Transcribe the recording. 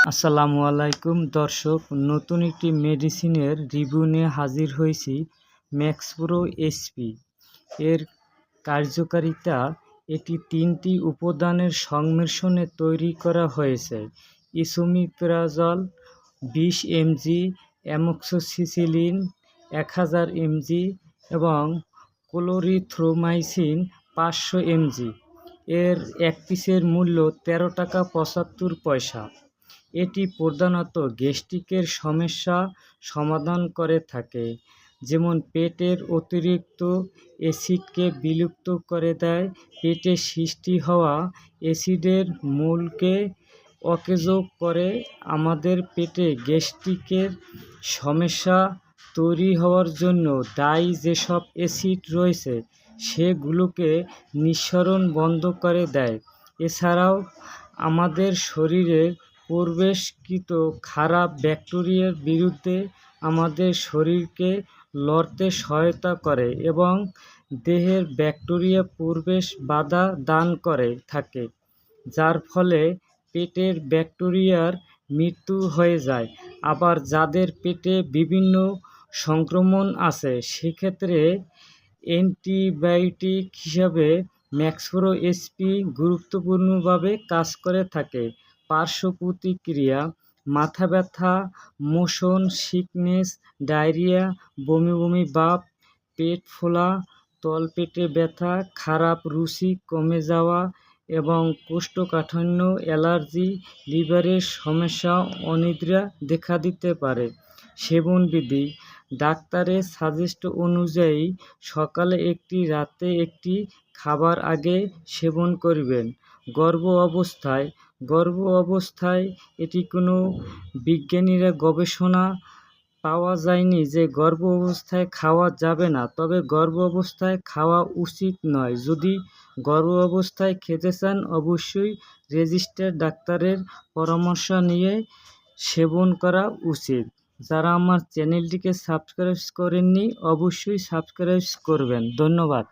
আসসালামু আলাইকুম দর্শক, নতুন একটি মেডিসিনের রিভিউ নিয়ে হাজির হয়েছি। ম্যাক্সপ্রো এসপি এর কার্যকারিতা, এটি 3টি উপাদানের সংমিশ্রণে তৈরি করা হয়েছে। ইসোমিপ্রাজল 20 mg, অ্যামোক্সিসিলিন 1000 mg এবং ক্লোরিথ্রোমাইসিন 500 mg। এর এক পিসের মূল্য 13 টাকা 75 পয়সা। এটি প্রধানত গ্যাস্ট্রিকের সমস্যা সমাধান করে থাকে, যেমন পেটের অতিরিক্ত অ্যাসিডকে বিলুপ্ত করে দেয়, পেটে সৃষ্টি হওয়া অ্যাসিডের মূলকে অকেজ করে। আমাদের পেটে গ্যাস্ট্রিকের সমস্যা তৈরি হওয়ার জন্য দায়ী যেসব অ্যাসিড রয়েছে সেগুলোকে নিঃসরণ বন্ধ করে দেয়। এছাড়াও আমাদের শরীরের প্রবেশকৃত খারাপ ব্যাকটেরিয়ার বিরুদ্ধে আমাদের শরীরকে লড়তে সহায়তা করে এবং দেহের ব্যাকটেরিয়া প্রবেশ বাধা দান করে থাকে, যার ফলে পেটের ব্যাকটেরিয়ার মৃত্যু হয়ে যায়। আবার যাদের পেটে বিভিন্ন সংক্রমণ আছে সেক্ষেত্রে অ্যান্টিবায়োটিক হিসাবে ম্যাক্সপ্রো এসপি গুরুত্বপূর্ণভাবে কাজ করে থাকে। পার্শ্ব প্রতিক্রিয়া: মাথা ব্যথা, মোশন সিকনেস, ডায়রিয়া, বমি বমি ভাব, পেট ফোলা, তলপেটে ব্যথা, খারাপ রুচি কমে যাওয়া এবং কোষ্ঠকাঠিন্য, অ্যালার্জি, লিভারের সমস্যা, অনিদ্রা দেখা দিতে পারে। সেবনবিধি: ডাক্তারের সাজেস্ট অনুযায়ী সকালে একটি, রাতে একটি, খাবার আগে সেবন করবেন। গর্ভ অবস্থায় এটি কোনো বিজ্ঞানীরা গবেষণা পাওয়া যায়নি যে গর্ভ অবস্থায় খাওয়া যাবে না, তবে গর্ভ অবস্থায় খাওয়া উচিত নয়। যদি গর্ভ অবস্থায় খেতে চান অবশ্যই রেজিস্টার্ড ডাক্তারের পরামর্শ নিয়ে সেবন করা উচিত। যারা আমার চ্যানেলটিকে সাবস্ক্রাইব করেননি অবশ্যই সাবস্ক্রাইব করবেন। ধন্যবাদ।